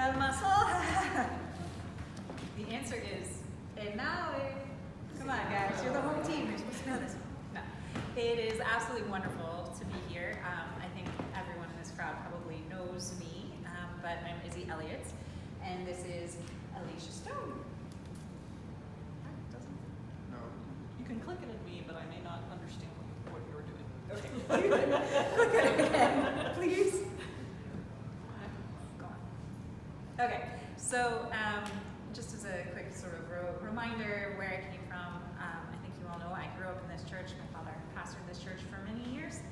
that muscle? The answer is, and now, come on guys, you're the home team, you're supposed to know this. No, it is absolutely wonderful to be here. I think everyone in this crowd probably knows me, but I'm Izzy Elliott, and this is Alicia Stone. No. You can click it at me, but I may not understand what you're doing. Okay. Click it again, please. Go on. Okay, so just as a quick sort of reminder where I came from, I think you all know I grew up in this church. My father pastored this church for many years.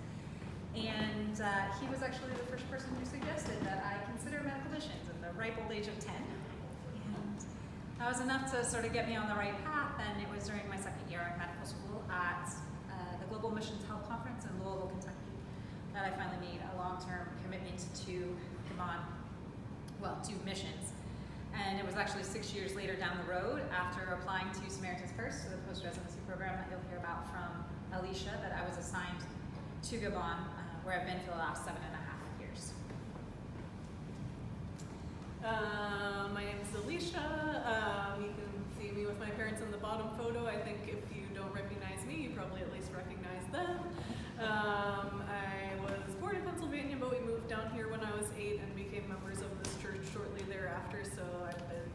And he was actually the first person who suggested that I consider medical missions at the ripe old age of 10. And that was enough to sort of get me on the right path. And it was during my second year in medical school at the Global Missions Health Conference in Louisville, Kentucky, that I finally made a long-term commitment to Gabon, well, to missions. And it was actually 6 years later down the road, after applying to Samaritan's Purse, so the post-residency program that you'll hear about from Alicia, that I was assigned to Gabon, where I've been for the last 7.5 years. My name is Alicia. You can see me with my parents in the bottom photo. I think if you don't recognize me, you probably at least recognize them. I was born in Pennsylvania, but we moved down here when I was 8 and became members of this church shortly thereafter, so I've been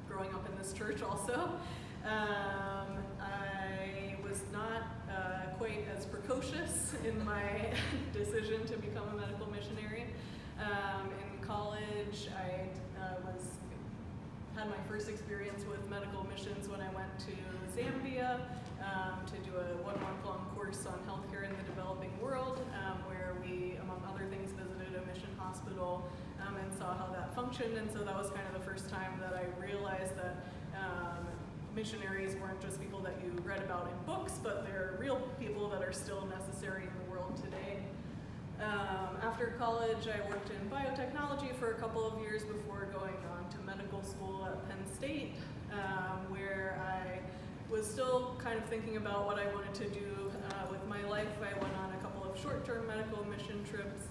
growing up in this church also. I was not quite as precocious in my decision to become a medical missionary. In college, I had my first experience with medical missions when I went to Zambia to do a 1-month-long course on healthcare in the developing world, where we, among other things, visited a mission hospital and saw how that functioned. And so that was kind of the first time that I realized that missionaries weren't just people that you read about in books, but they're real people that are still necessary in the world today. After college, I worked in biotechnology for a couple of years before going on to medical school at Penn State, where I was still kind of thinking about what I wanted to do with my life. I went on a couple of short-term medical mission trips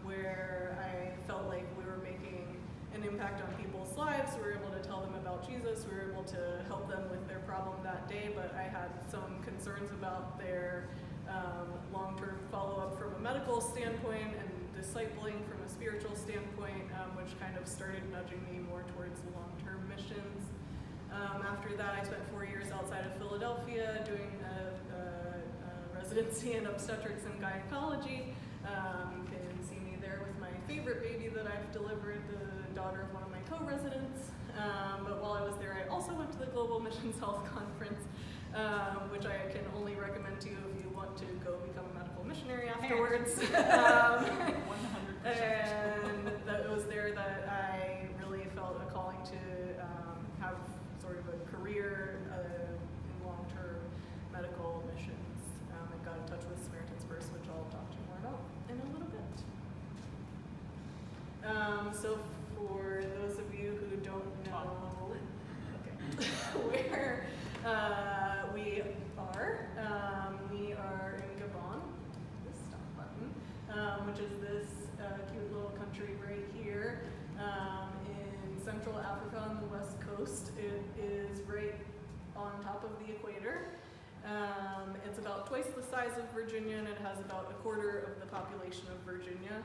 where I felt like we were making an impact on people's lives. We were able to tell them about Jesus. We were able to help them with their problem that day, but I had some concerns about their long-term follow-up from a medical standpoint and discipling from a spiritual standpoint, which kind of started nudging me more towards long-term missions. After that, I spent 4 years outside of Philadelphia doing a residency in obstetrics and gynecology. You can see me there with my favorite baby that I've delivered, the daughter of one of my co-residents. But while I was there, I also went to the Global Missions Health Conference, which I can only recommend to you if you want to go become a medical missionary afterwards. 100%. And it was there that I really felt a calling to have sort of a career in long-term medical missions. I got in touch with Samaritan's Purse, which I'll talk to you more about in a little bit. So for those of you who don't know where we are in Gabon, this stop button, which is this cute little country right here in Central Africa on the west coast. It is right on top of the equator. It's about twice the size of Virginia, and it has about 1/4 of the population of Virginia,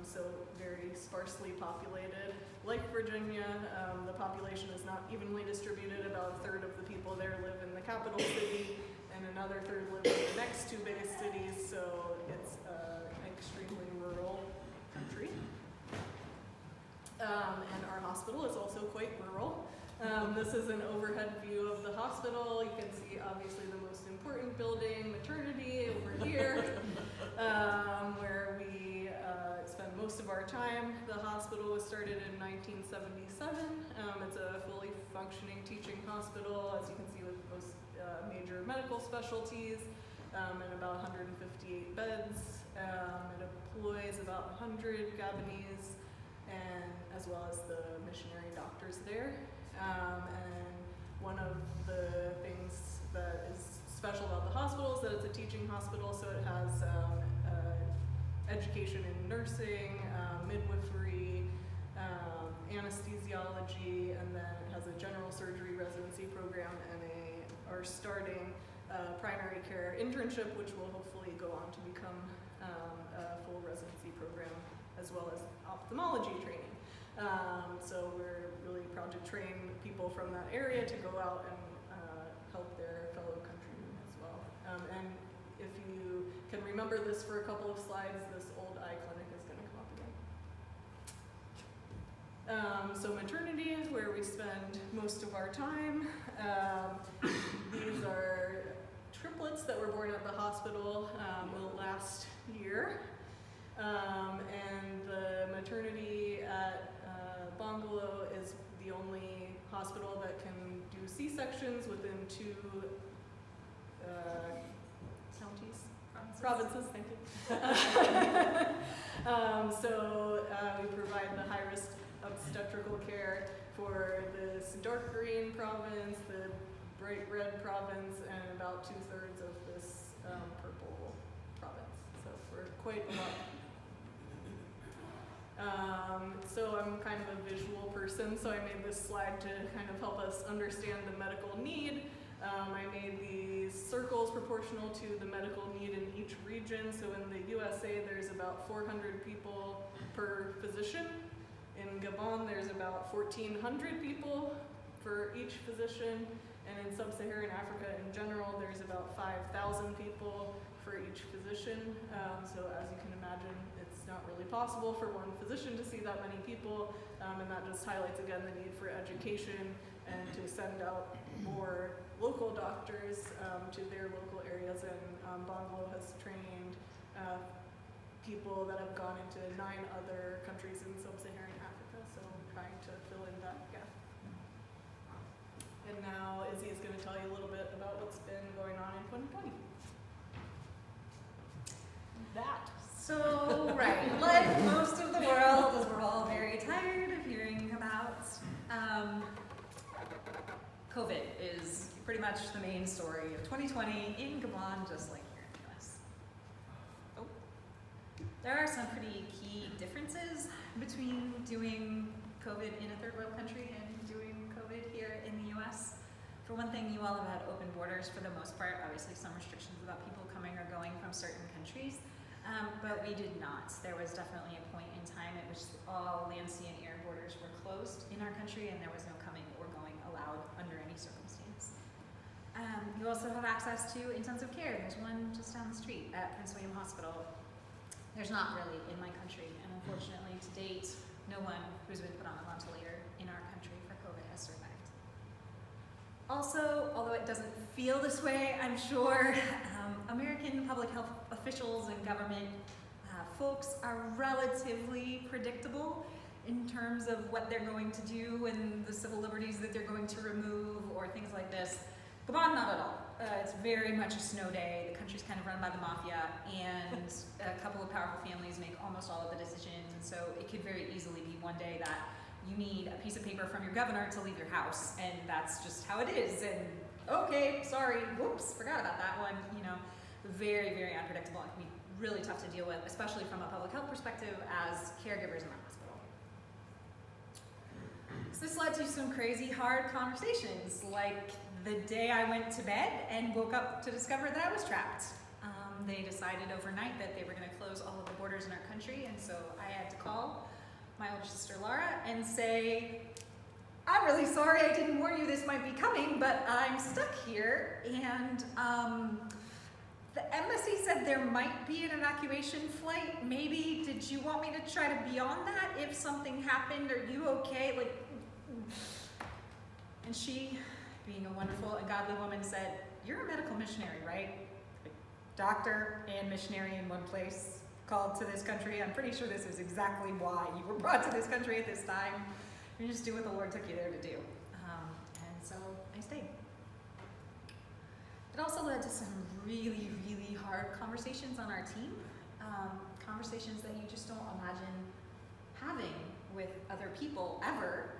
so very sparsely populated. Like Virginia, the population is not evenly distributed. About 1/3 of the people there live in the capital city, and another 1/3 live in the next 2 biggest cities, so it's an extremely rural country. And our hospital is also quite rural. This is an overhead view of the hospital. You can see obviously the most important building, maternity, over here, where we spend most of our time. The hospital was started in 1977. It's a fully functioning teaching hospital, as you can see, with most major medical specialties, and about 158 beds. It employs about 100 Gabonese, and as well as the missionary doctors there. And one of the things that is special about the hospital is that it's a teaching hospital, so it has education in nursing, midwifery, anesthesiology, and then it has a general surgery residency program and are starting primary care internship, which will hopefully go on to become a full residency program, as well as ophthalmology training. So we're really proud to train people from that area to go out and help their fellow countrymen as well. And if you can remember this for a couple of slides, this old eye clinic is going to come up again. So maternity is where we spend most of our time. These are triplets that were born at the hospital last year. And the maternity at Bongolo is the only hospital that can do C-sections within 2 counties? Provinces, thank you. So we provide the high-risk obstetrical care for this dark green province, the bright red province, and about 2/3 of this purple province. So we're quite a lot. So I'm kind of a visual person, so I made this slide to kind of help us understand the medical need. I made these circles proportional to the medical need in each region. So in the USA, there's about 400 people per physician. In Gabon, there's about 1,400 people for each physician. And in sub-Saharan Africa in general, there's about 5,000 people for each physician. So as you can imagine, it's not really possible for one physician to see that many people. And that just highlights again the need for education and to send out more local doctors to their local areas. And Bongolo has trained people that have gone into 9 other countries in sub-Saharan Africa, so trying to fill in that gap. And now Izzy is going to tell you a little bit about what's been going on in 2020. So, right, like most of the world, as we're all very tired of hearing about, COVID is pretty much the main story of 2020 in Gabon, just like here in the US. Oh. There are some pretty key differences between doing COVID in a third world country and doing COVID here in the US. For one thing, you all have had open borders for the most part, obviously some restrictions about people coming or going from certain countries. But we did not. There was definitely a point in time at which all land, sea, and air borders were closed in our country, and there was no coming or going allowed under any circumstance. You also have access to intensive care. There's one just down the street at Prince William Hospital. There's not really in my country, and unfortunately to date, no one who's been put on a ventilator in our country for COVID has survived. Also, although it doesn't feel this way, I'm sure, American public health officials and government folks are relatively predictable in terms of what they're going to do and the civil liberties that they're going to remove or things like this. Gabon, not at all. It's very much a snow day. The country's kind of run by the mafia, and a couple of powerful families make almost all of the decisions, and so it could very easily be one day that you need a piece of paper from your governor to leave your house, and that's just how it is. And okay, sorry, whoops, forgot about that one. You know, very, very unpredictable and can be really tough to deal with, especially from a public health perspective as caregivers in the hospital. So this led to some crazy hard conversations, like the day I went to bed and woke up to discover that I was trapped. They decided overnight that they were going to close all of the borders in our country, and so I had to call my older sister Laura and say, I'm really sorry I didn't warn you this might be coming, but I'm stuck here, and the embassy said there might be an evacuation flight. Maybe, did you want me to try to be on that if something happened? Are you okay? Like, and she, being a wonderful and godly woman, said, you're a medical missionary, right? Like, doctor and missionary in one place, called to this country. I'm pretty sure this is exactly why you were brought to this country at this time. You just do what the Lord took you there to do. And so I stayed. It also led to some really, really hard conversations on our team. Conversations that you just don't imagine having with other people ever,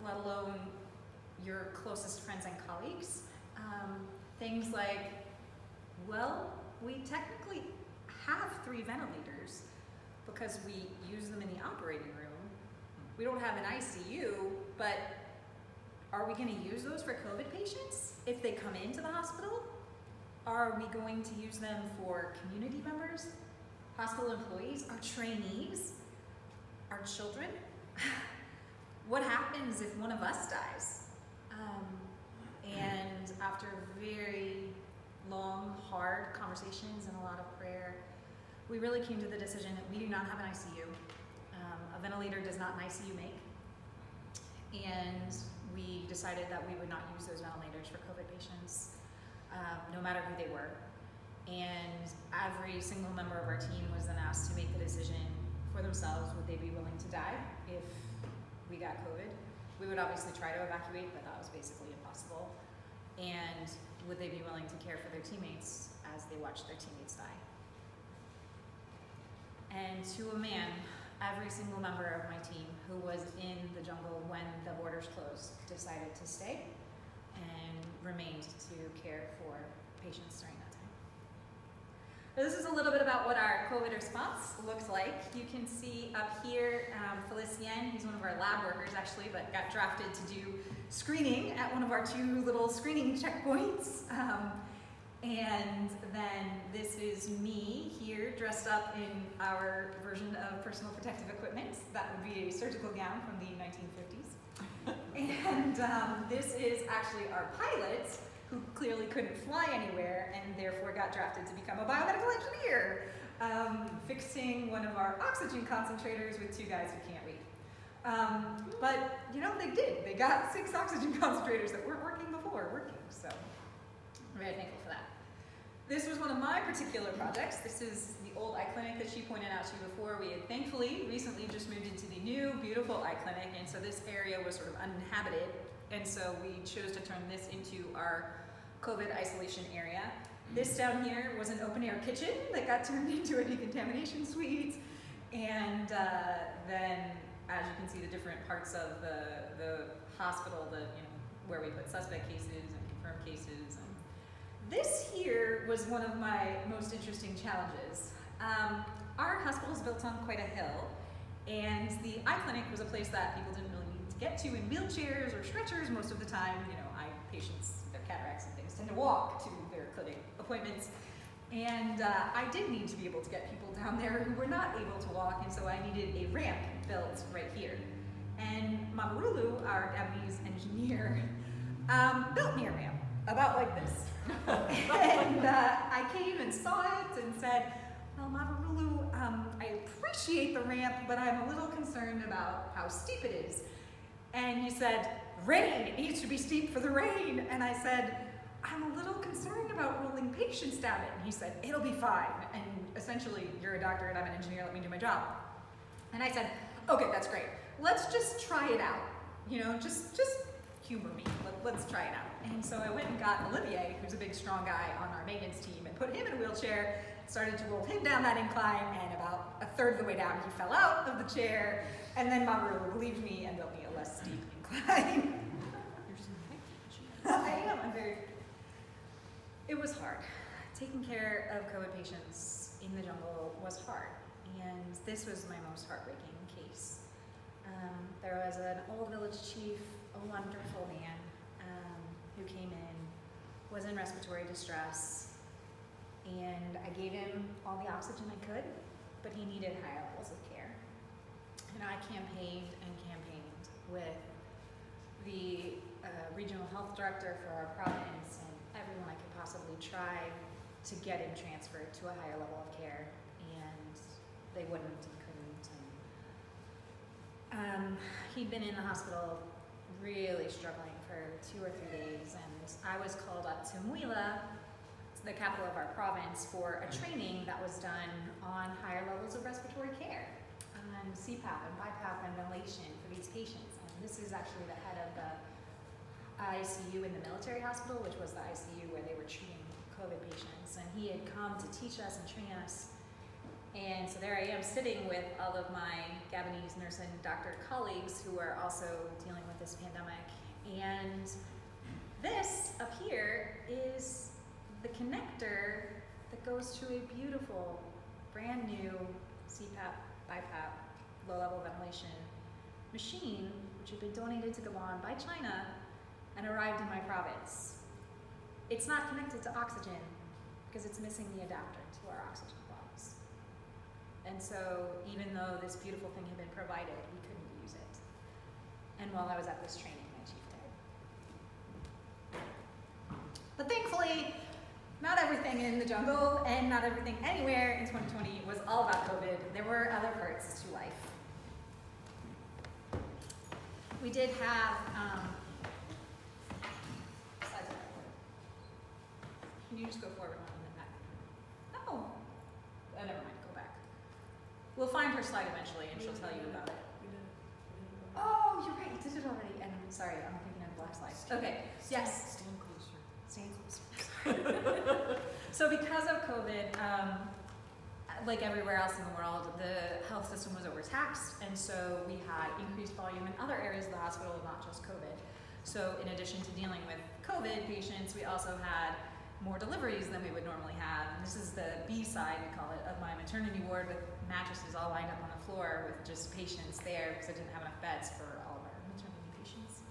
let alone your closest friends and colleagues. Things like, well, we technically have 3 ventilators because we use them in the operating room, we don't have an ICU, but are we going to use those for COVID patients if they come into the hospital? Are we going to use them for community members, hospital employees, our trainees, our children? What happens if one of us dies? And after very long, hard conversations and a lot of prayer, we really came to the decision that we do not have an ICU. A ventilator does not an ICU make. And we decided that we would not use those ventilators for COVID patients, no matter who they were. And every single member of our team was then asked to make the decision for themselves, would they be willing to die if we got COVID? We would obviously try to evacuate, but that was basically impossible. And would they be willing to care for their teammates as they watched their teammates die? And to a man, every single member of my team who was in the jungle when the borders closed decided to stay and remained to care for patients during that time. This is a little bit about what our COVID response looked like. You can see up here Felicien, he's one of our lab workers actually, but got drafted to do screening at one of our 2 little screening checkpoints. And then this is me here dressed up in our version of personal protective equipment. That would be a surgical gown from the 1950s. And this is actually our pilot, who clearly couldn't fly anywhere and therefore got drafted to become a biomedical engineer, fixing one of our oxygen concentrators with 2 guys who can't read. But you know, they did. They got 6 oxygen concentrators that weren't working before working, so I'm very thankful for that. This was one of my particular projects. This is the old eye clinic that she pointed out to you before. We had thankfully recently just moved into the new, beautiful eye clinic, and so this area was sort of uninhabited, and so we chose to turn this into our COVID isolation area. This down here was an open-air kitchen that got turned into a decontamination suite, and then, as you can see, the different parts of the hospital, where we put suspect cases and confirmed cases. This here was one of my most interesting challenges. Our hospital is built on quite a hill, and the eye clinic was a place that people didn't really need to get to in wheelchairs or stretchers most of the time. Eye patients, their cataracts and things, tend to walk to their clinic appointments. And I did need to be able to get people down there who were not able to walk, and so I needed a ramp built right here. And Mamarulu, our Gabonese engineer, built me a ramp, about like this. And I came and saw it and said, well, Mamarulu, I appreciate the ramp, but I'm a little concerned about how steep it is. And he said, rain, it needs to be steep for the rain. And I said, I'm a little concerned about rolling patients down it. And he said, it'll be fine. And essentially, you're a doctor and I'm an engineer, let me do my job. And I said, okay, that's great. Let's just try it out. Just humor me. Let's try it out. And so I went and got Olivier, who's a big, strong guy on our maintenance team, and put him in a wheelchair, started to roll him down that incline, and about a third of the way down, he fell out of the chair, and then Mamarulu relieved me and built me a less steep incline. I am. It was hard. Taking care of COVID patients in the jungle was hard, and this was my most heartbreaking case. There was an old village chief, a wonderful man, who came in, was in respiratory distress, and I gave him all the oxygen I could, but he needed higher levels of care. And I campaigned with the regional health director for our province and everyone I could possibly try to get him transferred to a higher level of care, and they wouldn't and couldn't. And he'd been in the hospital really struggling for 2 or 3 days, and I was called up to Muila, the capital of our province, for a training that was done on higher levels of respiratory care, on CPAP and BiPAP and ventilation for these patients. And this is actually the head of the ICU in the military hospital, which was the ICU where they were treating COVID patients. And he had come to teach us and train us. And so there I am sitting with all of my Gabonese nurse and doctor colleagues who are also dealing with this pandemic. And this up here is the connector that goes to a beautiful, brand new CPAP, BiPAP, low-level ventilation machine, which had been donated to Gabon by China and arrived in my province. It's not connected to oxygen because it's missing the adapter to our oxygen bottles. And so even though this beautiful thing had been provided, we couldn't use it. And while I was at this training, my chief died. But thankfully, not everything in the jungle and not everything anywhere in 2020 was all about COVID. There were other parts to life. We did have, slides are forward. Can you just go forward one and then back? No. Oh, never mind, go back. We'll find her slide eventually and she'll tell you about it. Oh, you're right, you did it already. And sorry, I'm thinking of black slides. Okay, yes. Stand closer. Stand closer. So because of COVID, like everywhere else in the world, the health system was overtaxed, and so we had increased volume in other areas of the hospital, not just COVID. So in addition to dealing with COVID patients, we also had more deliveries than we would normally have. And this is the B side, we call it, of my maternity ward with mattresses all lined up on the floor with just patients there because I didn't have enough beds for all of our maternity patients.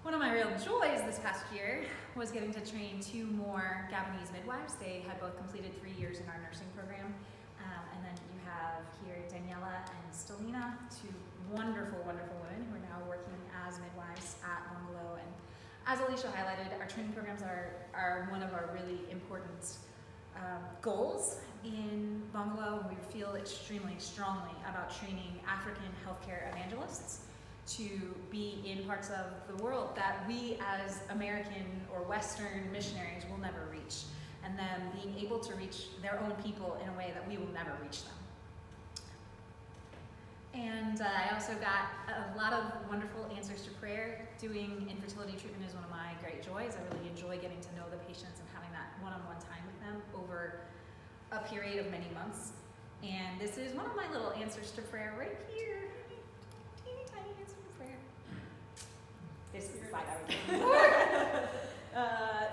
One of my real joys this past year was getting to train 2 more Gabonese midwives. They had both completed 3 years in our nursing program. And then you have here Daniela and Stelina, 2 wonderful, wonderful women who are now working as midwives at Bungalow. And as Alicia highlighted, our training programs are one of our really important goals in Bungalow. We feel extremely strongly about training African healthcare evangelists to be in parts of the world that we as American or Western missionaries will never reach, and them being able to reach their own people in a way that we will never reach them. And I also got a lot of wonderful answers to prayer. Doing infertility treatment is one of my great joys. I really enjoy getting to know the patients and having that one-on-one time with them over a period of many months. And this is one of my little answers to prayer right here. Tiny answer to prayer. This is the slide I was looking for.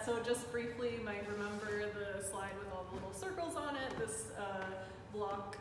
So just briefly, you might remember the slide with all the little circles on it. This block,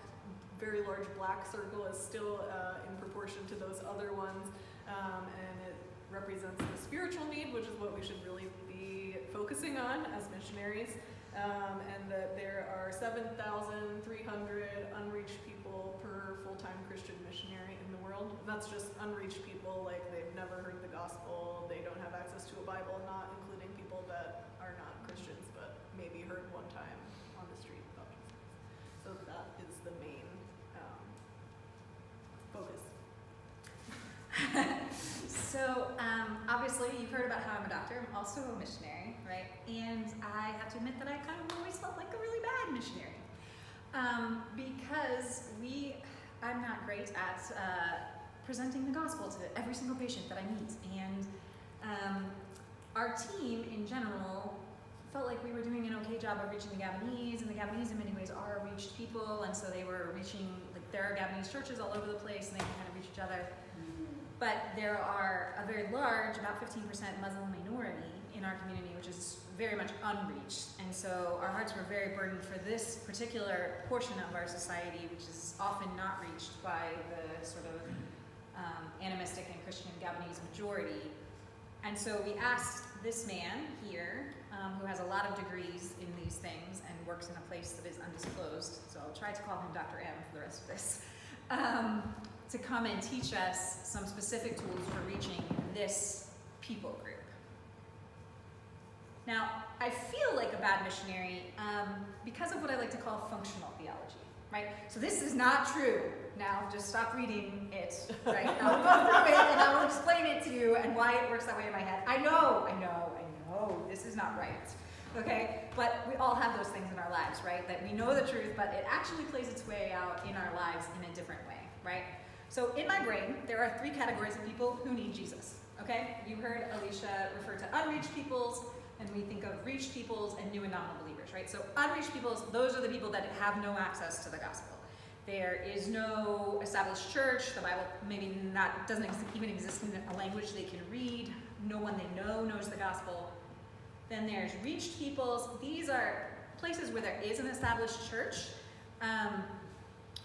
very large black circle, is still in proportion to those other ones, and it represents the spiritual need, which is what we should really be focusing on as missionaries, and that there are 7,300 unreached people per full-time Christian missionary in the world. That's just unreached people, like they've never heard the gospel, they don't have access to a Bible, not including people that are not Christians but maybe heard one time on the street about Jesus. So that is the main focus. So obviously you've heard about how I'm a doctor. I'm also a missionary, right? And I have to admit that I kind of always felt like a really bad missionary because I'm not great at presenting the gospel to every single patient that I meet. And our team in general felt like we were doing an okay job of reaching the Gabonese, and the Gabonese in many ways are reached people, and so they were reaching, like there are Gabonese churches all over the place and they can kind of reach each other. But there are a very large, about 15% Muslim minority in our community, which is very much unreached. And so our hearts were very burdened for this particular portion of our society, which is often not reached by the sort of animistic and Christian Gabonese majority. And so we asked this man here, who has a lot of degrees in these things and works in a place that is undisclosed, so I'll try to call him Dr. M for the rest of this, to come and teach us some specific tools for reaching this people group. Now, I feel like a bad missionary because of what I like to call functional theology, right? So this is not true. Now, just stop reading it, right? I'll go through it and I will explain it to you and why it works that way in my head. I know, this is not right, okay? But we all have those things in our lives, right? That we know the truth, but it actually plays its way out in our lives in a different way, right? So in my brain, there are 3 categories of people who need Jesus, okay? You heard Alicia refer to unreached peoples, and we think of reached peoples and new and nominal believers, right? So unreached peoples, those are the people that have no access to the gospel. There is no established church. The Bible maybe doesn't even exist in a language they can read. No one they know knows the gospel. Then there's reached peoples. These are places where there is an established church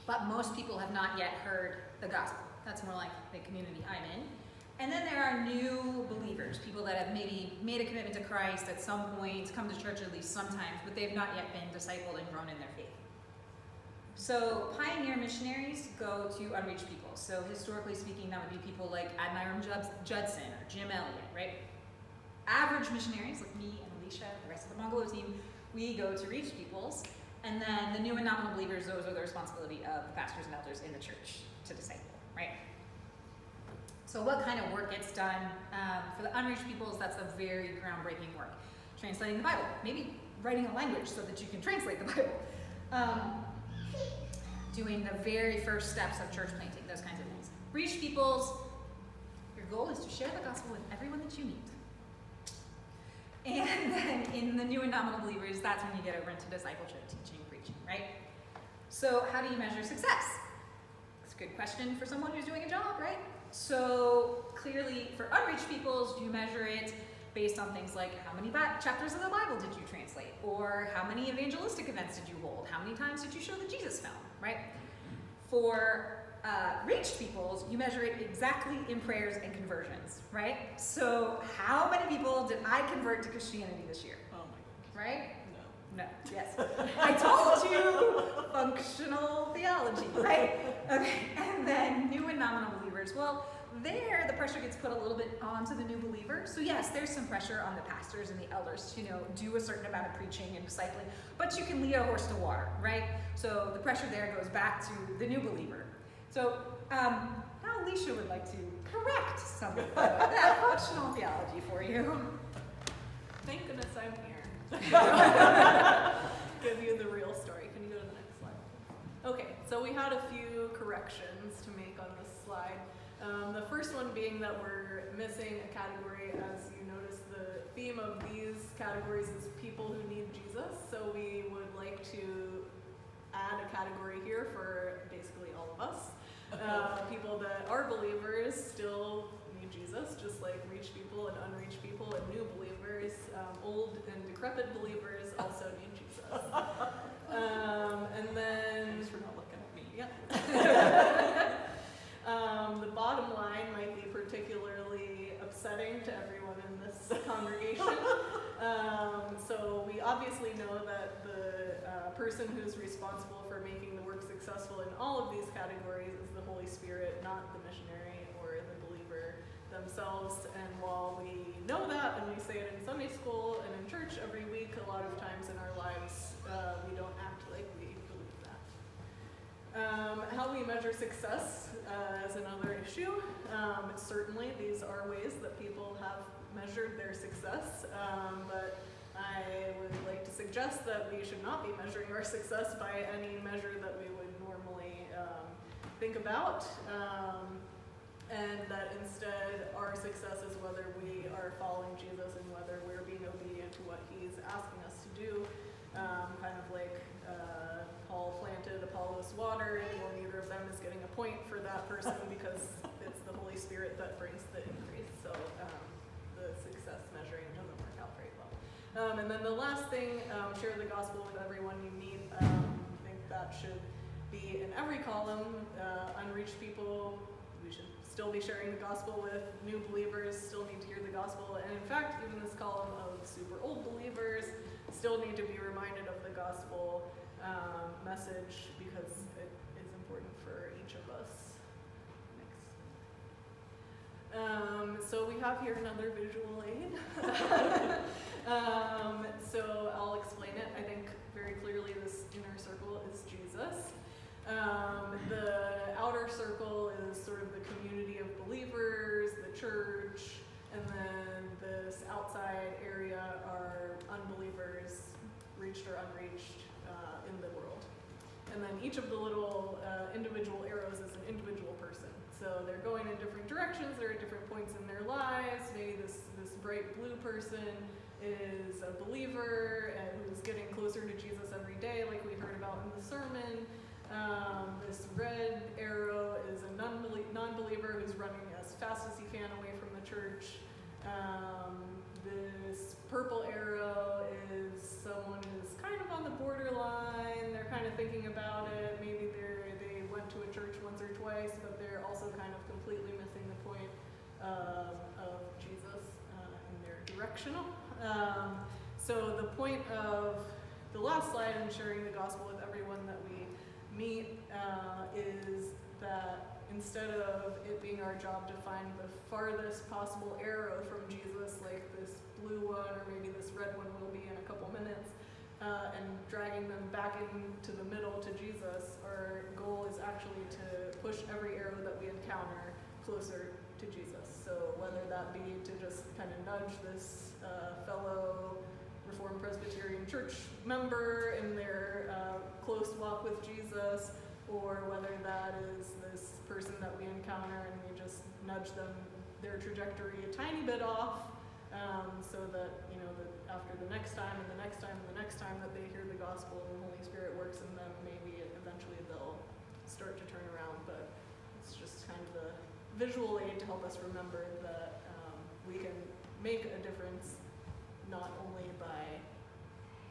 but most people have not yet heard the gospel. That's more like the community I'm in. And then there are new believers, people that have maybe made a commitment to Christ at some point, come to church at least sometimes, but they've not yet been discipled and grown in their faith. So pioneer missionaries go to unreached people. So historically speaking, that would be people like Adoniram Judson or Jim Elliott, right? Average missionaries like me and Alicia, the rest of the Bungalow team, we go to reach peoples. And then the new and nominal believers, those are the responsibility of the pastors and elders in the church to disciple, right? So what kind of work gets done for the unreached peoples? That's a very groundbreaking work. Translating the Bible, maybe writing a language so that you can translate the Bible. Doing the very first steps of church planting, those kinds of things. Reach peoples, your goal is to share the gospel with everyone that you meet. And then in the new and nominal believers, that's when you get over into discipleship, teaching, preaching, right? So how do you measure success? It's a good question for someone who's doing a job, right? So clearly for unreached peoples, you measure it based on things like how many chapters of the Bible did you translate? Or how many evangelistic events did you hold? How many times did you show the Jesus film, right? For reached peoples, you measure it exactly in prayers and conversions, right? So how many people did I convert to Christianity this year? Oh my goodness. Right? No, yes. I told you, functional theology, right? Okay, and then new and nominal believers. Well, there the pressure gets put a little bit onto the new believer. So yes, there's some pressure on the pastors and the elders to, do a certain amount of preaching and discipling, but you can lead a horse to water, right? So the pressure there goes back to the new believer. So now Alicia would like to correct some of that functional theology for you. Thank goodness I'm here. Give you the real story. Can you go to the next slide? Okay, so we had a few corrections to make on this slide. The first one being that we're missing a category. As you notice, the theme of these categories is people who need Jesus. So we would like to add a category here for basically all of us. People that are believers still need Jesus, just like reached people and unreached people and new believers. Old and decrepit believers also need Jesus. And then... Thanks for not looking at me. Yeah. The bottom line might be particularly upsetting to everyone in this congregation. So we obviously know that the person who's responsible for making the work successful in all of these categories is the Holy Spirit, not the missionary or the believer themselves. And while we know that and we say it in Sunday school and in church every week, a lot of times in our lives we don't act like we believe that. How we measure success is another issue. Certainly these are ways that people have measured their success, but I would like to suggest that we should not be measuring our success by any measure that we would normally think about, and that instead our success is whether we are following Jesus and whether we're being obedient to what he's asking us to do, kind of like Paul planted, Apollos watered, well, neither of them is getting a point for that person because it's the Holy Spirit that brings the increase. So the success measuring doesn't work out very well. And then the last thing, share the gospel with everyone you meet. I think that should be in every column. Unreached people, we should still be sharing the gospel with. New believers still need to hear the gospel. And in fact, even this column of super old believers still need to be reminded of the gospel message because it is important for each of us. Next. So we have here another visual aid. So I'll explain it. I think very clearly this inner circle is Jesus. The outer circle is sort of the community of believers, the church, and then this outside area are unbelievers, reached or unreached, in the world. And then each of the little individual arrows is an individual person. So they're going in different directions, they're at different points in their lives. Maybe this bright blue person is a believer who's getting closer to Jesus every day, like we heard about in the sermon. This red arrow is a non-believer who's running as fast as he can away from the church. This purple arrow is someone who's kind of on the borderline. They're kind of thinking about it. Maybe they once or twice, but they're also kind of completely missing the point of Jesus, and they're directional. So the point of the last slide in sharing the gospel with everyone that we meet is that instead of it being our job to find the farthest possible arrow from Jesus, like this blue one or maybe this red one will be in a couple minutes, and dragging them back into the middle to Jesus, our goal is actually to push every arrow that we encounter closer to Jesus. So whether that be to just kind of nudge this fellow Reformed Presbyterian Church member in their close walk with Jesus, or whether that is this person that we encounter and we just nudge them, their trajectory a tiny bit off, so that, you know, that after the next time and the next time and the next time that they hear the gospel and the Holy Spirit works in them, maybe eventually they'll start to turn around. But it's just kind of the visual aid to help us remember that we can make a difference not only by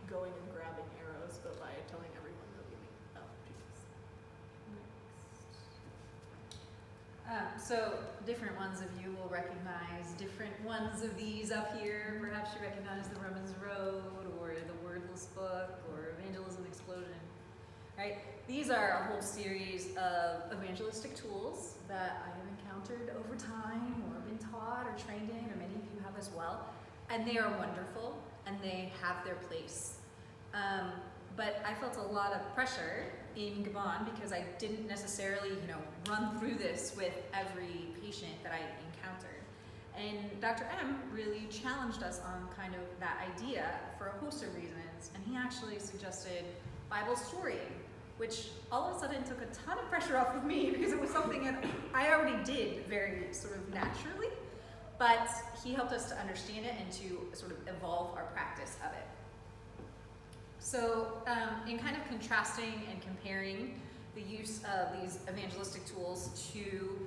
going and grabbing arrows, but by telling everyone that we meet about Jesus. So different ones of you will recognize different ones of these up here. Perhaps you recognize the Romans Road, or the Wordless Book, or Evangelism Explosion, right? These are a whole series of evangelistic tools that I have encountered over time, or been taught or trained in, or many of you have as well. And they are wonderful, and they have their place. But I felt a lot of pressure in Gabon because I didn't necessarily, run through this with every patient that I encountered. And Dr. M really challenged us on kind of that idea for a host of reasons. And he actually suggested Bible storying, which all of a sudden took a ton of pressure off of me because it was something that I already did very sort of naturally. But he helped us to understand it and to sort of evolve our practice of it. So in kind of contrasting and comparing the use of these evangelistic tools to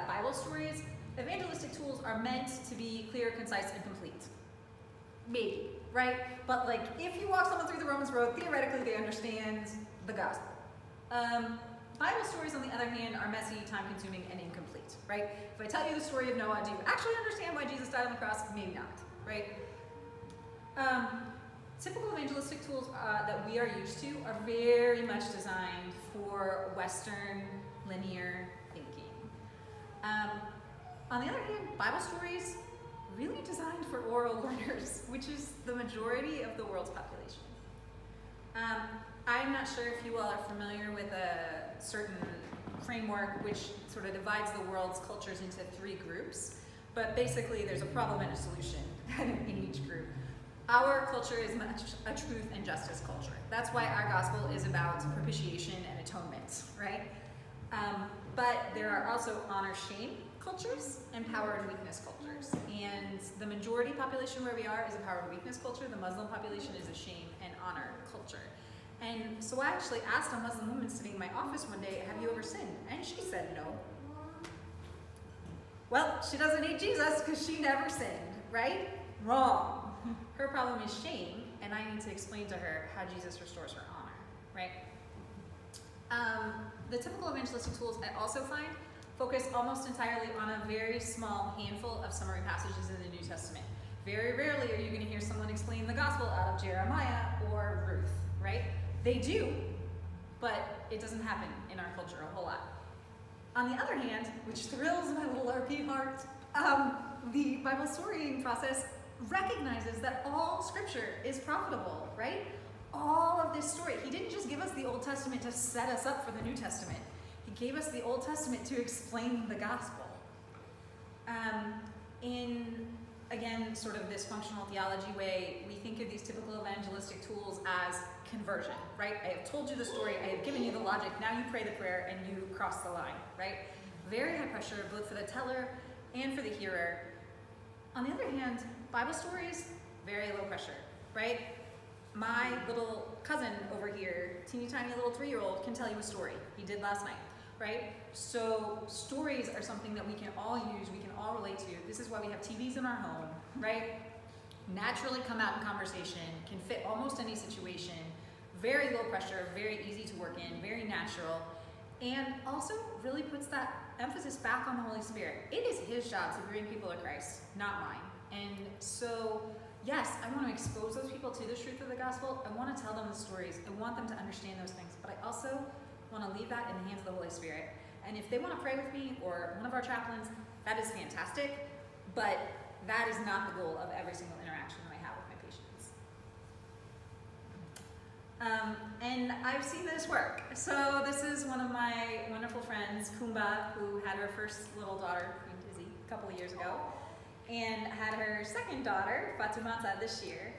Bible stories, evangelistic tools are meant to be clear, concise, and complete. Maybe, right? But like, if you walk someone through the Romans Road, theoretically they understand the gospel. Bible stories, on the other hand, are messy, time-consuming, and incomplete, right? If I tell you the story of Noah, do you actually understand why Jesus died on the cross? Maybe not, right? Typical evangelistic tools that we are used to are very much designed for Western linear thinking. On the other hand, Bible stories really designed for oral learners, which is the majority of the world's population. I'm not sure if you all are familiar with a certain framework which sort of divides the world's cultures into 3 groups, but basically there's a problem and a solution in each group. Our culture is much a truth and justice culture. That's why our gospel is about propitiation and atonement, right? But there are also honor-shame cultures and power and weakness cultures. And the majority population where we are is a power and weakness culture. The Muslim population is a shame and honor culture. And so I actually asked a Muslim woman sitting in my office one day, have you ever sinned? And she said no. Well, she doesn't need Jesus because she never sinned, right? Wrong. Her problem is shame, and I need to explain to her how Jesus restores her honor, right? The typical evangelistic tools I also find focus almost entirely on a very small handful of summary passages in the New Testament. Very rarely are you going to hear someone explain the gospel out of Jeremiah or Ruth, right? They do, but it doesn't happen in our culture a whole lot. On the other hand, which thrills my little RP heart, the Bible storying process recognizes that all scripture is profitable, right? All of this story. He didn't just give us the Old Testament to set us up for the New Testament. He gave us the Old Testament to explain the gospel. In, again, sort of this functional theology way, we think of these typical evangelistic tools as conversion, right? I have told you the story, I have given you the logic, now you pray the prayer and you cross the line, right? Very high pressure, both for the teller and for the hearer. On the other hand, Bible stories, very low pressure, right? My little cousin over here, teeny tiny little 3-year-old, can tell you a story. He did last night, right? So stories are something that we can all use, we can all relate to. This is why we have TVs in our home, right? Naturally come out in conversation, can fit almost any situation, very low pressure, very easy to work in, very natural. and also really puts that emphasis back on the Holy Spirit. It is his job to bring people to Christ, not mine. And so, yes, I want to expose those people to the truth of the gospel. I want to tell them the stories. I want them to understand those things. But I also want to leave that in the hands of the Holy Spirit. And if they want to pray with me or one of our chaplains, that is fantastic. But that is not the goal of every single interaction that I have with my patients. And I've seen this work. So this is one of my wonderful friends, Kumba, who had her first little daughter, Queen Dizzy, a couple of years ago, and had her second daughter, Fatumata, this year.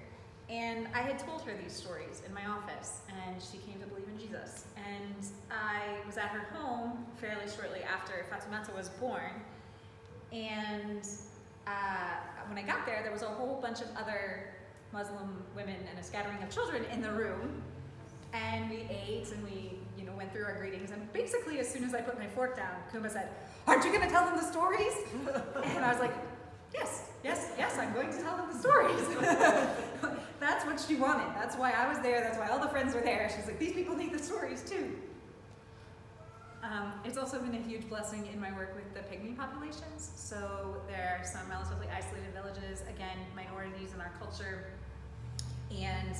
And I had told her these stories in my office, and she came to believe in Jesus. And I was at her home fairly shortly after Fatumata was born, and when I got there, there was a whole bunch of other Muslim women and a scattering of children in the room, and we ate and we, went through our greetings. And basically, as soon as I put my fork down, Kumba said, "Aren't you going to tell them the stories?" And I was like, "Yes, I'm going to tell them the stories." That's what she wanted. That's why I was there. That's why all the friends were there. She's like, "These people need the stories too." It's also been a huge blessing in my work with the pygmy populations. So there are some relatively isolated villages, again, minorities in our culture, and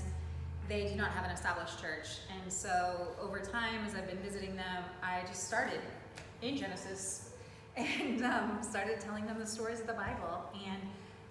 they do not have an established church. And so over time, as I've been visiting them, I just started in Genesis and started telling them the stories of the Bible. And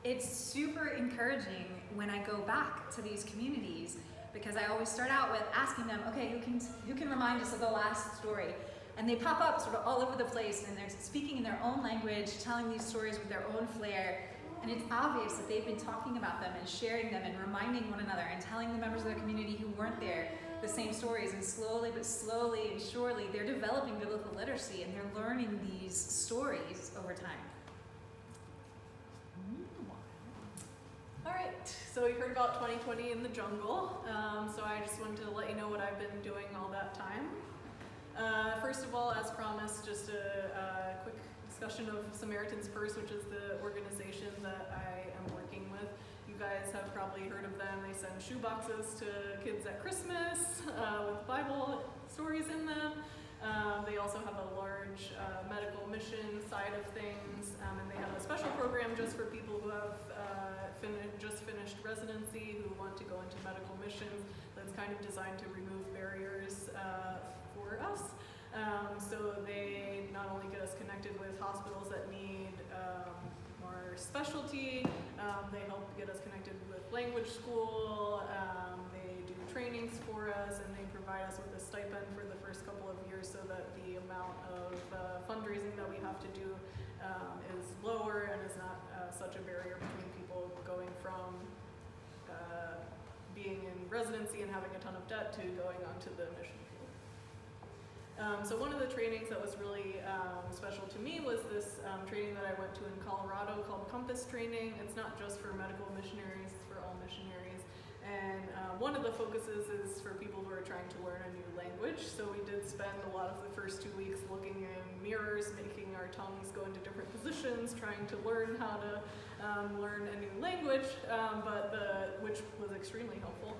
it's super encouraging when I go back to these communities, because I always start out with asking them, okay, who can remind us of the last story? And they pop up sort of all over the place, and they're speaking in their own language, telling these stories with their own flair. And it's obvious that they've been talking about them and sharing them and reminding one another and telling the members of their community who weren't there the same stories. And slowly and surely, they're developing biblical literacy, and they're learning these stories over time. All right, so we heard about 2020 in the jungle. So I just wanted to let you know what I've been doing all that time. First of all, as promised, just a quick discussion of Samaritan's Purse, which is the organization that I am working with. You guys have probably heard of them. They send shoe boxes to kids at Christmas with Bible stories in them. They also have a large medical mission side of things, and they have a special program just for people who have just finished residency, who want to go into medical missions, that's kind of designed to remove barriers for us. So they not only get us connected with hospitals that need more specialty, they help get us connected with language school, they do trainings for us, and they provide us with a stipend for the first couple of years so that the amount of fundraising that we have to do is lower and is not such a barrier between people going from being in residency and having a ton of debt to going onto the mission field. So one of the trainings that was really special to me was this training that I went to in Colorado called Compass Training. It's not just for medical missionaries, it's for all missionaries. And one of the focuses is for people who are trying to learn a new language. So we did spend a lot of the first 2 weeks looking in mirrors, making our tongues go into different positions, trying to learn how to learn a new language, which was extremely helpful.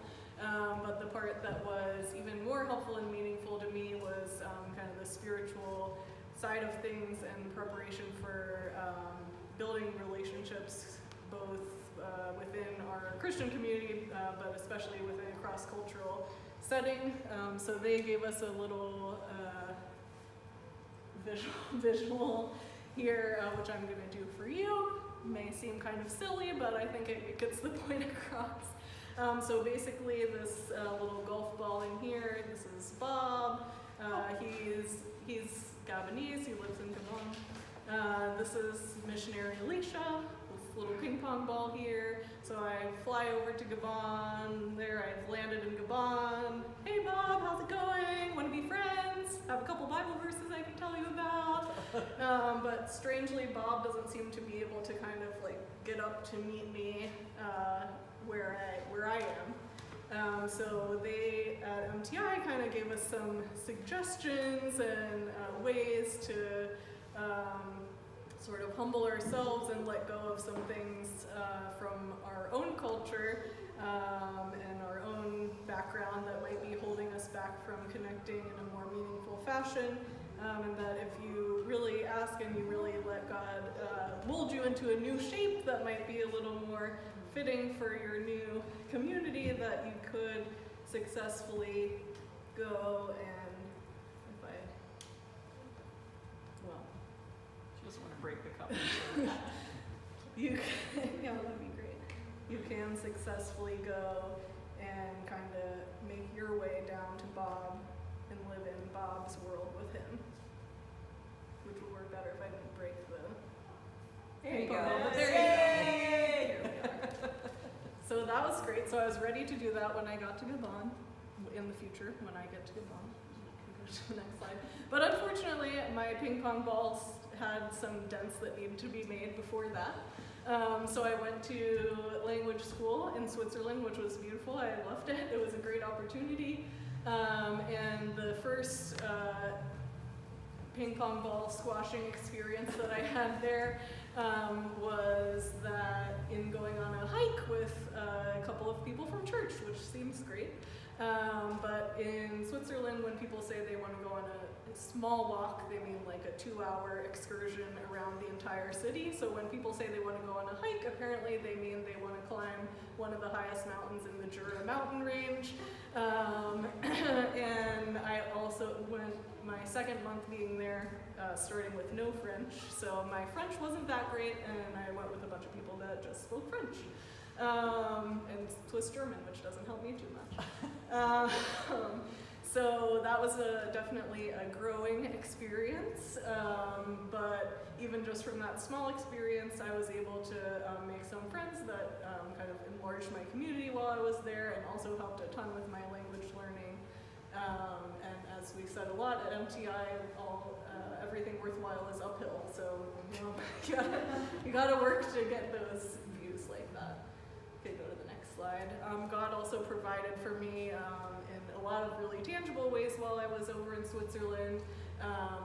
But the part that was even more helpful and meaningful to me was kind of the spiritual side of things and preparation for building relationships, both within our Christian community, but especially within a cross-cultural setting. So they gave us a little visual here, which I'm going to do for you. May seem kind of silly, but I think it gets the point across. So basically this little golf ball in here, this is Bob. He's Gabonese, he lives in Gabon. This is missionary Alicia, this little ping pong ball here. So I fly over to Gabon, there I've landed in Gabon. Hey Bob, how's it going? Want to be friends? I have a couple Bible verses I can tell you about. But strangely, Bob doesn't seem to be able to kind of like get up to meet me where I am. So they at MTI kind of gave us some suggestions and ways to sort of humble ourselves and let go of some things from our own culture and our own background that might be holding us back from connecting in a more meaningful fashion. and that if you really ask and you really let God mold you into a new shape that might be a little more fitting for your new community, that you could successfully go and, She doesn't want to break the cup. you can, yeah, that'd be great. You can successfully go and kind of make your way down to Bob and live in Bob's world with him, which would work better if I didn't break the. There you go. But there you go. Here we are. So that was great. So I was ready to do that when I got to Gabon, in the future, when I get to Gabon. Go to the next slide. But unfortunately, my ping pong balls had some dents that needed to be made before that. So I went to language school in Switzerland, which was beautiful. I loved it. It was a great opportunity. And the first ping pong ball squashing experience that I had there was that in going on a hike with a couple of people from church, which seems great. But in Switzerland, when people say they want to go on a small walk, they mean like a 2-hour excursion around the entire city. So when people say they want to go on a hike, apparently they mean they want to climb one of the highest mountains in the Jura mountain range. And I also went my second month being there, starting with no French. So my French wasn't that great, and I went with a bunch of people that just spoke French. And Swiss German, which doesn't help me too much. So that was definitely a growing experience, but even just from that small experience, I was able to make some friends that kind of enlarged my community while I was there, and also helped a ton with my language learning. And as we said a lot at MTI, everything worthwhile is uphill, so you gotta work to get those views like that. Okay, go to the next slide. God also provided for me in a lot of really tangible ways while I was over in Switzerland.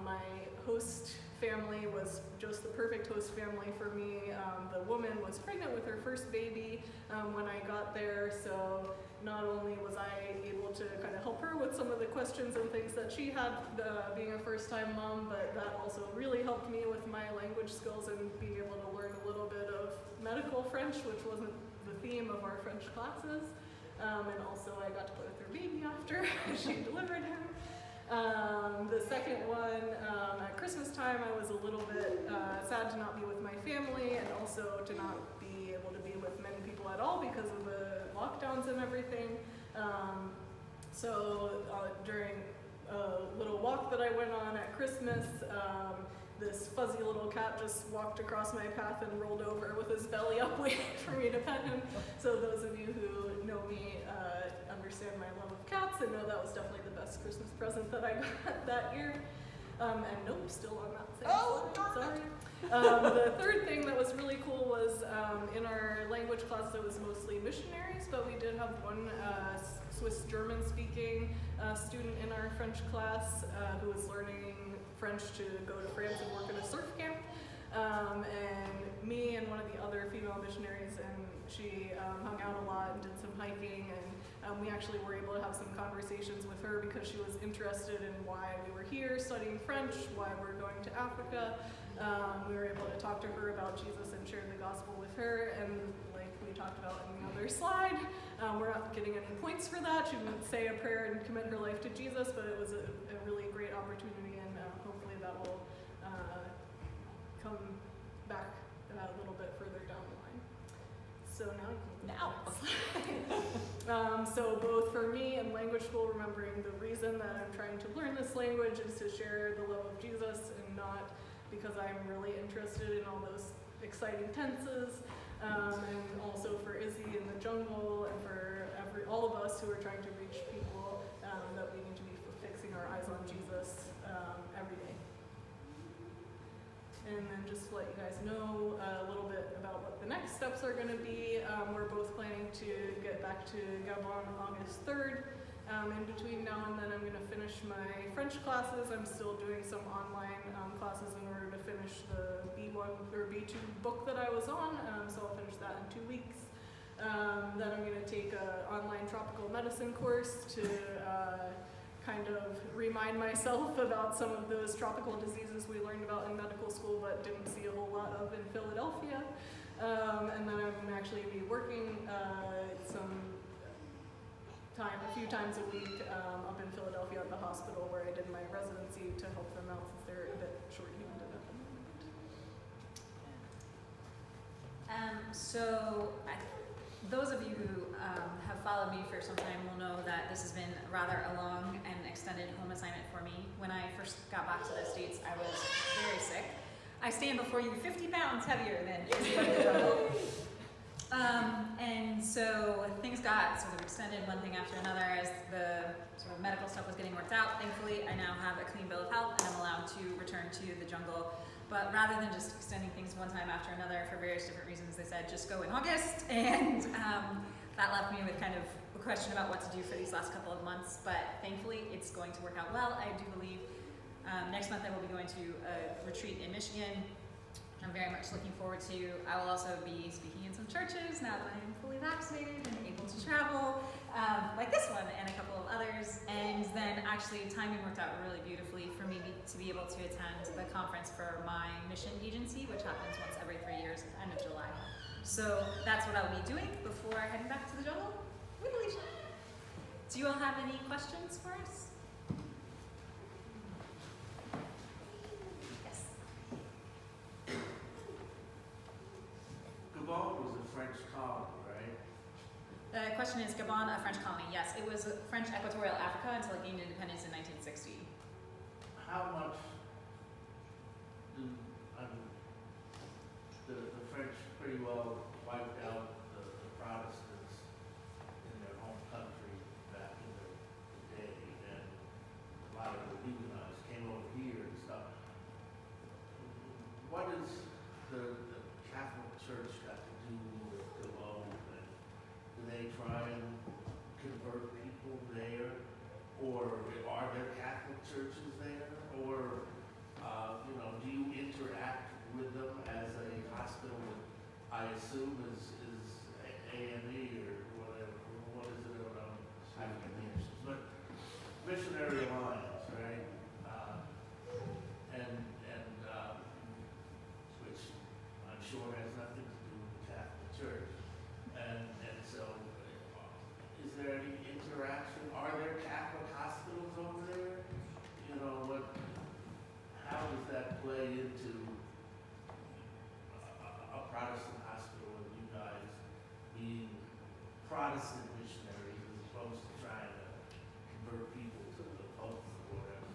My host family was just the perfect host family for me. The woman was pregnant with her first baby when I got there, so not only was I able to kind of help her with some of the questions and things that she had being a first-time mom, but that also really helped me with my language skills and being able to learn a little bit of medical French, which wasn't the theme of our French classes. And also I got to play with her baby after she delivered him. The second one, at Christmas time, I was a little bit sad to not be with my family, and also to not be able to be with many people at all because of the lockdowns and everything. So during a little walk that I went on at Christmas, this fuzzy little cat just walked across my path and rolled over with his belly up waiting for me to pet him. So those of you who know me understand my love of cats and know that was definitely the best Christmas present that I got that year. And nope, still on that same slide, sorry. The third thing that was really cool was in our language class it was mostly missionaries, but we did have one Swiss German speaking student in our French class who was learning French to go to France and work at a surf camp. And me and one of the other female missionaries, and she hung out a lot and did some hiking, and we actually were able to have some conversations with her because she was interested in why we were here studying French, why we're going to Africa. We were able to talk to her about Jesus and share the gospel with her, and like we talked about in the other slide, we're not getting any points for that. She didn't say a prayer and commit her life to Jesus, but it was a really great opportunity, and hopefully that will come back a little bit further down the line. So now you can go to the next slide. So both for me and language school, remembering the reason that I'm trying to learn this language is to share the love of Jesus, and not because I'm really interested in all those exciting tenses. And also for Izzy in the jungle, and for all of us who are trying to reach people, that we need to be fixing our eyes on Jesus every day. And then just to let you guys know a little bit about what the next steps are going to be. We're both planning to get back to Gabon August 3rd. In between now and then I'm going to finish my French classes. I'm still doing some online classes in order to finish the B1 or B2 book that I was on, so I'll finish that in 2 weeks. Then I'm going to take an online tropical medicine course to kind of remind myself about some of those tropical diseases we learned about in medical school but didn't see a whole lot of in Philadelphia. And then I'm actually be working a few times a week up in Philadelphia at the hospital where I did my residency to help them out since they're a bit short-handed at the moment. Those of you who have followed me for some time will know that this has been rather a long and extended home assignment for me. When I first got back to the States, I was very sick. I stand before you 50 pounds heavier than the jungle. And so things got sort of extended one thing after another as the sort of medical stuff was getting worked out. Thankfully, I now have a clean bill of health and I'm allowed to return to the jungle. But rather than just extending things one time after another for various different reasons, they said just go in August. And that left me with kind of a question about what to do for these last couple of months. But thankfully, it's going to work out well. I do believe next month I will be going to a retreat in Michigan. I'm very much looking forward to. I will also be speaking in some churches now that I am fully vaccinated and able to travel, like this one and a couple of others. And then actually timing worked out really beautifully for me to be able to attend the conference for my mission agency, which happens once every 3 years at the end of July. So that's what I'll be doing before heading back to the jungle with Alicia. Do you all have any questions for us? Gabon was a French colony, right? The question is, Gabon a French colony? Yes, it was French Equatorial Africa until it gained independence in 1960. How much do, the French pretty well wiped out the Protestants in their home country back in the day, and a lot of the Huguenots came over here and stuff. What is the Catholic Church got to do with Gabon? And do they try and convert people there? Or are there Catholic churches there? Or, do you interact with them as a hospital that I assume is A&E or whatever? What is it around African nations? But Missionary Alliance, right? Which I'm sure has nothing to do with the Catholic Church. And so, is there any interaction? Are there Catholic hospitals over there? How does that play into a Protestant hospital and you guys being Protestant missionaries as opposed to trying to convert people to the Pope or whatever?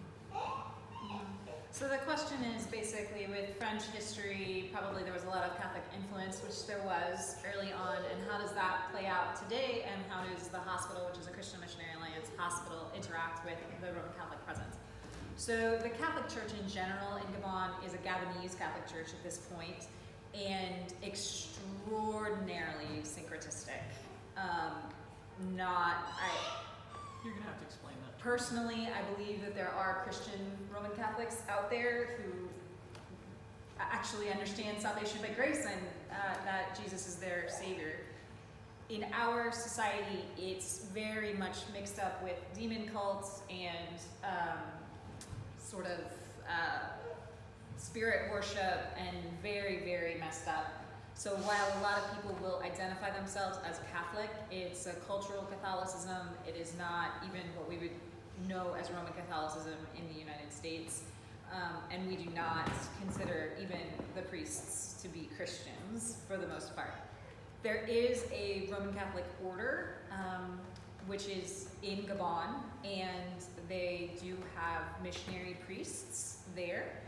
So the question is basically with French history, probably there was a lot of Catholic influence, which there was early on, and how does that play out today, and how does the hospital, which is a Christian Missionary Alliance hospital, interact with the Roman Catholic presence? So the Catholic Church in general in Gabon is a Gabonese Catholic Church at this point, and extraordinarily syncretistic. You're going to have to explain that. Personally, I believe that there are Christian Roman Catholics out there who actually understand salvation by grace and that Jesus is their Savior. In our society, it's very much mixed up with demon cults and spirit worship and very, very messed up. So while a lot of people will identify themselves as Catholic, it's a cultural Catholicism. It is not even what we would know as Roman Catholicism in the United States. And we do not consider even the priests to be Christians for the most part. There is a Roman Catholic order, which is in Gabon, and they do have missionary priests there.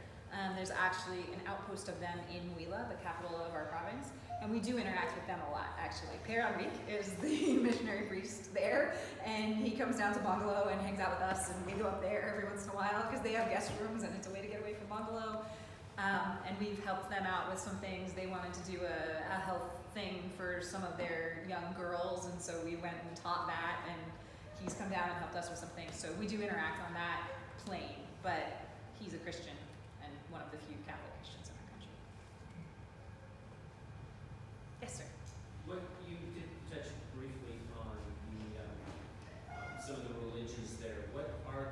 There's actually an outpost of them in Huila, the capital of our province, and we do interact with them a lot, actually. Père Henrique is the missionary priest there, and he comes down to Bungalow and hangs out with us, and we go up there every once in a while because they have guest rooms, and it's a way to get away from Bungalow. And we've helped them out with some things. They wanted to do a health thing for some of their young girls, and so we went and taught that, and he's come down and helped us with some things. So we do interact on that plane, but he's a Christian and one of the few Catholic Christians in our country. Yes, sir. What you did touch briefly on the some of the religions there. What are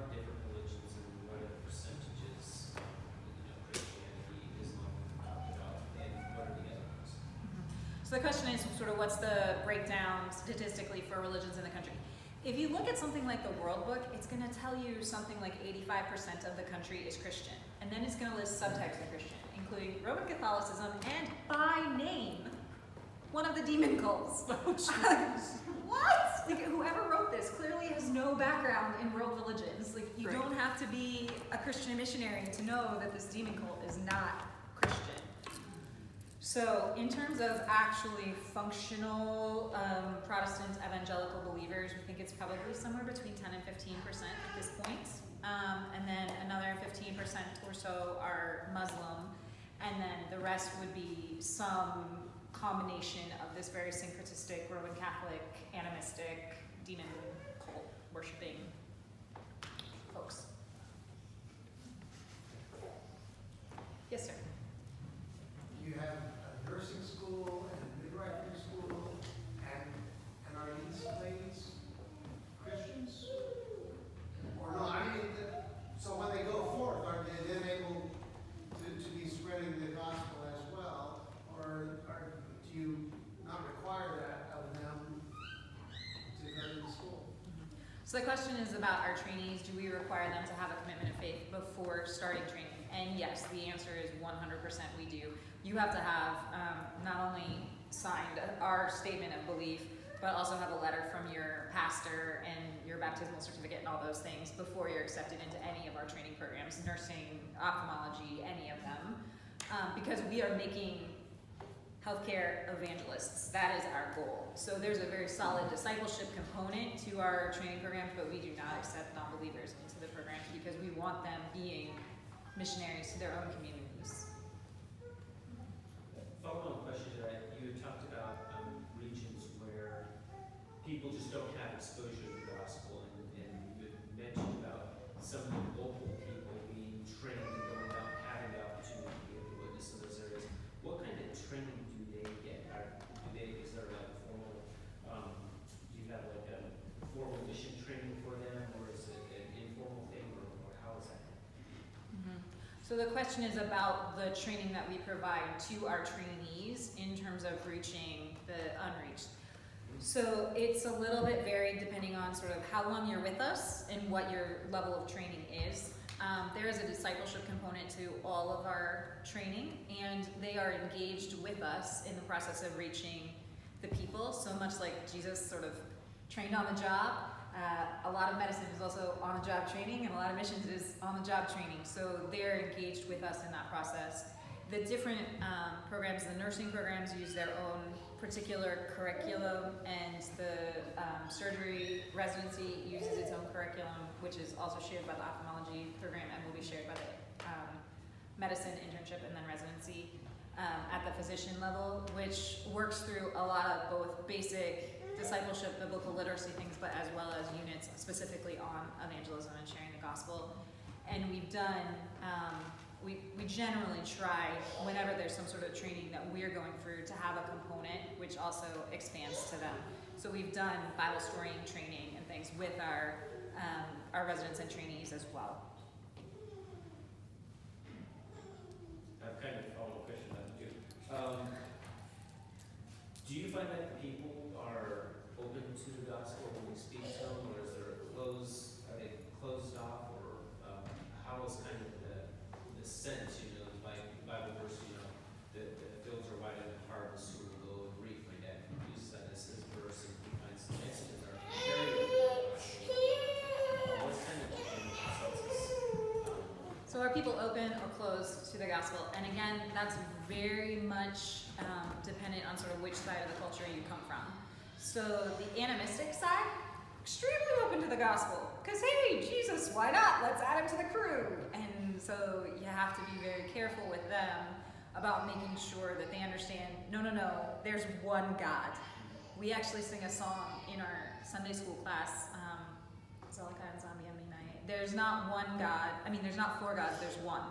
So the question is sort of what's the breakdown statistically for religions in the country? If you look at something like the World Book, it's going to tell you something like 85% of the country is Christian. And then it's going to list subtypes of Christian, including Roman Catholicism and, by name, one of the demon cults. What? Like, whoever wrote this clearly has no background in world religions. Like, you don't have to be a Christian missionary to know that this demon cult is not Christian. So, in terms of actually functional Protestant evangelical believers, we think it's probably somewhere between 10 and 15% at this point. And then another 15% or so are Muslim. And then the rest would be some combination of this very syncretistic Roman Catholic, animistic, demon cult worshipping folks. Yes, sir. You have a nursing school and a midwifery school, and are these ladies Christians? Or no, I mean, so when they go forth, are they then able to be spreading the gospel as well? Or do you not require that of them to go to the school? So the question is about our trainees. Do we require them to have a commitment of faith before starting training? And yes, the answer is 100% we do. You have to have not only signed our statement of belief, but also have a letter from your pastor and your baptismal certificate and all those things before you're accepted into any of our training programs, nursing, ophthalmology, any of them. Because we are making healthcare evangelists. That is our goal. So there's a very solid discipleship component to our training programs, but we do not accept non-believers into the programs because we want them being missionaries to their own communities. Follow-on question to that, you had talked about regions where people just don't have exposure to the gospel, and you had mentioned about some of the local people being trained and going out, having the opportunity to be able to witness in those areas. What kind of training do they get? Is there like a formal, do you have like a formal mission training for them, or is it an informal thing, or how is that? So the question is about the training that we provide to our trainees in terms of reaching the unreached. So it's a little bit varied depending on sort of how long you're with us and what your level of training is. There is a discipleship component to all of our training, and they are engaged with us in the process of reaching the people, so much like Jesus sort of trained on the job. A lot of medicine is also on-the-job training, and a lot of missions is on-the-job training. So they're engaged with us in that process. The different programs, the nursing programs, use their own particular curriculum, and the surgery residency uses its own curriculum, which is also shared by the ophthalmology program and will be shared by the medicine internship and then residency at the physician level, which works through a lot of both basic discipleship, biblical literacy things, but as well as units specifically on evangelism and sharing the gospel. And we've done, we generally try, whenever there's some sort of training that we're going through, to have a component which also expands to them. So we've done Bible storying training and things with our residents and trainees as well. I've kind of a follow-up question on that too. Do you find that people are open to the gospel when you speak to them, or is there are they closed off, or how is kind of the sense, like the Bible verse, that the fields are wide and the harvest will go and reap. My dad uses that as his verse, and he finds the messages are very what's kind of the general consensus? So are people open or closed to the gospel? And again, that's very much dependent on sort of which side of the culture you come from. So the animistic side, extremely open to the gospel. Because hey, Jesus, why not? Let's add him to the crew. And so you have to be very careful with them about making sure that they understand, no, there's one God. We actually sing a song in our Sunday school class, Zalika and Zombie Emily Night. There's not one God. There's not four gods, there's one.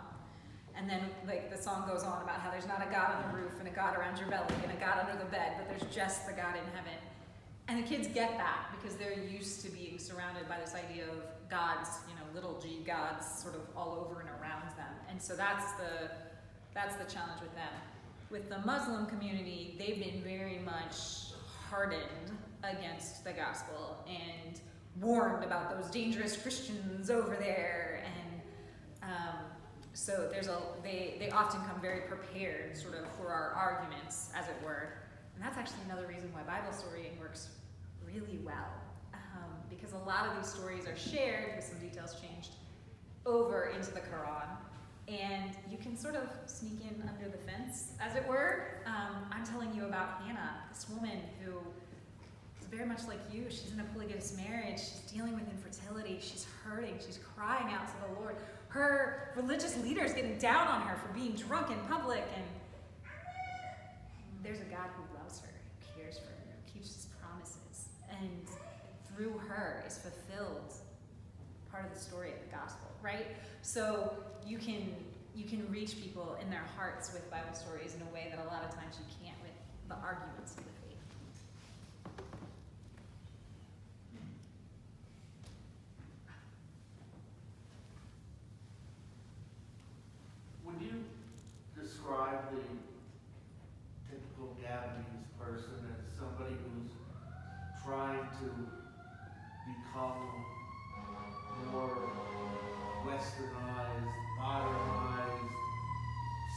And then like the song goes on about how there's not a God on the roof and a God around your belly and a God under the bed, but there's just the God in heaven. And the kids get that because they're used to being surrounded by this idea of gods, little g gods sort of all over and around them. And so that's the challenge with them. with the Muslim community, they've been very much hardened against the gospel and warned about those dangerous Christians over there, and so they often come very prepared sort of for our arguments, as it were. And that's actually another reason why Bible storying works really well, because a lot of these stories are shared, with some details changed, over into the Quran, and you can sort of sneak in under the fence, as it were. I'm telling you about Hannah, this woman who is very much like you. She's in a polygamous marriage. She's dealing with infertility. She's hurting. She's crying out to the Lord. Her religious leader is getting down on her for being drunk in public, and there's a God who loves her, who cares for her, who keeps his promises, and through her is fulfilled part of the story of the gospel, right? So you can reach people in their hearts with Bible stories in a way that a lot of times you can't with the arguments of the faith. Would you describe the typical Gabonese person as somebody who's trying to become more westernized, modernized,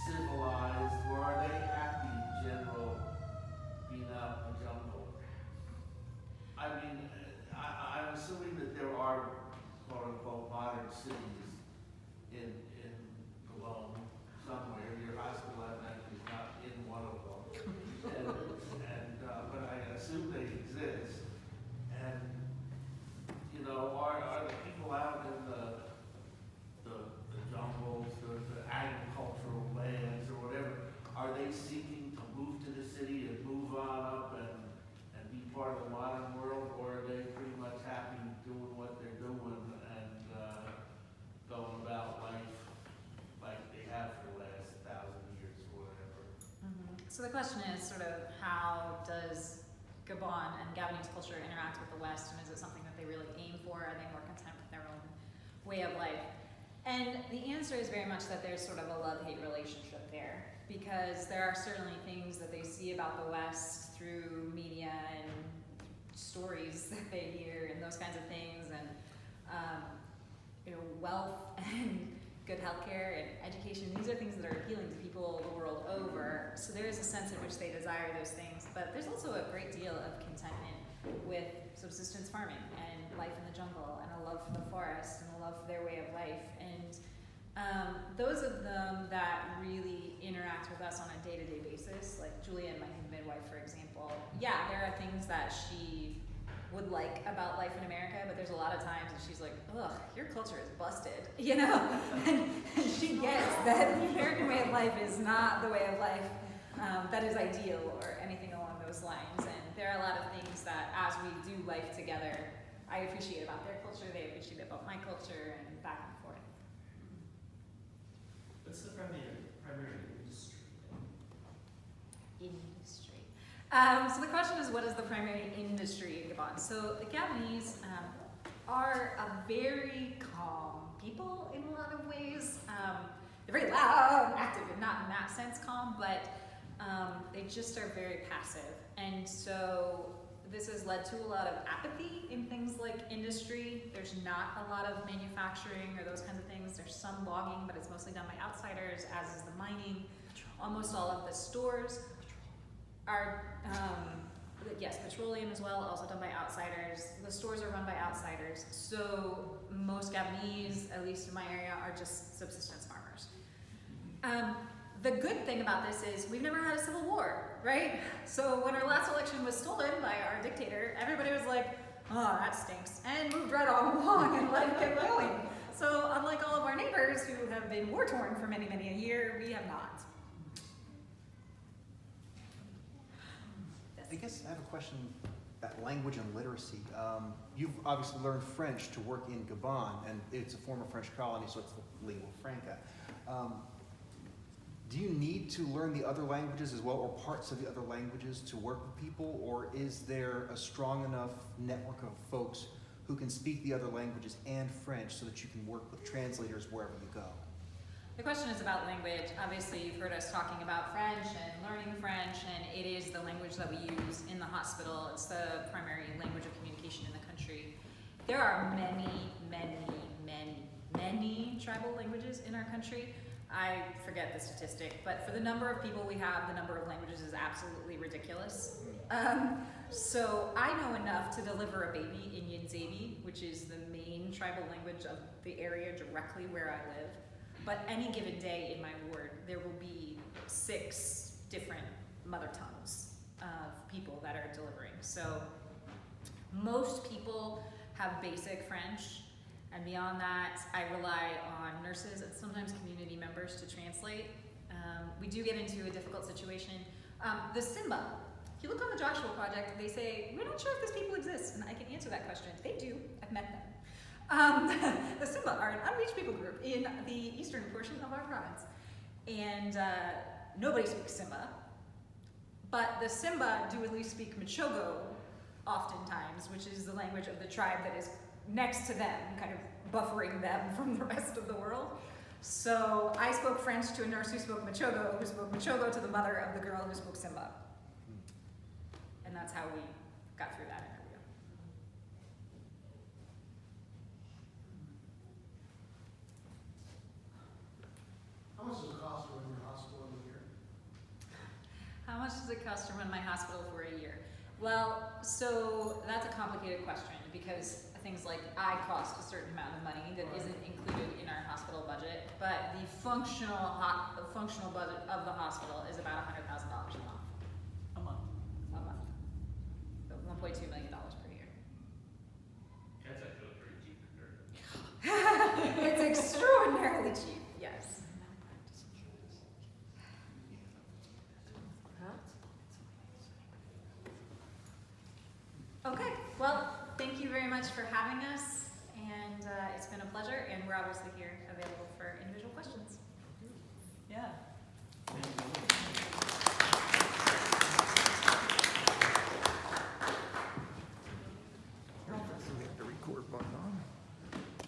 civilized, or are they happy in general being out in the jungle? I mean, I'm assuming that there are quote-unquote modern cities in Gabon somewhere. Your hospital is not in one of them, but I assume they exist. And you know, are the people out in the jungles, the agricultural lands, or whatever? Are they seeking to move to the city and move on up and be part of the modern world, or are they pretty much happy doing what they're doing and going about life like they have for the last 1,000 years or whatever? Mm-hmm. So the question is sort of, how does Gabon and Gabonese culture interact with the West, and is it something that they really aim for? Are they more content with their own way of life? And the answer is very much that there's sort of a love-hate relationship there, because there are certainly things that they see about the West through media and stories that they hear and those kinds of things, and wealth and good healthcare and education. These are things that are appealing to people the world over. So there is a sense in which they desire those things, but there's also a great deal of contentment with subsistence farming and life in the jungle, and a love for the forest and a love for their way of life. And those of them that really interact with us on a day-to-day basis, like Julia, my midwife, for example, yeah, there are things that she would like about life in America, but there's a lot of times that she's like, ugh, your culture is busted, you know? And she gets that the American way of life is not the way of life that is ideal or anything along those lines. And there are a lot of things that, as we do life together, I appreciate about their culture, they appreciate about my culture, and back and forth. What's the primary industry? Industry. So the question is, what is the primary industry in Gabon? So the Gabonese are a very calm people in a lot of ways. They're very loud, active, and not in that sense calm, but they just are very passive. And so this has led to a lot of apathy in things like industry. There's not a lot of manufacturing or those kinds of things. There's some logging, but it's mostly done by outsiders, as is the mining. Almost all of the stores are, yes, petroleum as well, also done by outsiders. The stores are run by outsiders. So most Gabonese, at least in my area, are just subsistence farmers. The good thing about this is we've never had a civil war, right? So when our last election was stolen by our dictator, everybody was like, oh, that stinks, and moved right on along, and life kept going. So unlike all of our neighbors who have been war-torn for many, many a year, we have not. I guess I have a question about language and literacy. You've obviously learned French to work in Gabon, and it's a former French colony, so it's the lingua franca. Do you need to learn the other languages as well, or parts of the other languages, to work with people, or is there a strong enough network of folks who can speak the other languages and French so that you can work with translators wherever you go? The question is about language. Obviously, you've heard us talking about French and learning French, and it is the language that we use in the hospital. It's the primary language of communication in the country. There are many, many, many, many tribal languages in our country. I forget the statistic, but for the number of people we have, the number of languages is absolutely ridiculous. So I know enough to deliver a baby in Yinzebi, which is the main tribal language of the area directly where I live. But any given day in my ward, there will be 6 different mother tongues of people that are delivering. So most people have basic French, and beyond that, I rely on nurses and sometimes community members to translate. We do get into a difficult situation. The Simba, if you look on the Joshua Project, they say, we're not sure if these people exist, and I can answer that question. They do, I've met them. The Simba are an unreached people group in the eastern portion of our province. And nobody speaks Simba, but the Simba do at least speak Michogo oftentimes, which is the language of the tribe that is next to them, kind of buffering them from the rest of the world. So I spoke French to a nurse who spoke Michogo to the mother of the girl who spoke Simba. And that's how we got through that interview. How much does it cost to run your hospital in a year? How much does it cost to run my hospital for a year? Well, so that's a complicated question because things like I cost a certain amount of money that isn't included in our hospital budget, but the functional budget of the hospital is about $100,000 a month. A month. A month. So $1.2 million per year. That's actually pretty cheap compared to. It's extraordinarily cheap, yes. Okay, well, thank you very much for having us, and it's been a pleasure, and we're obviously here available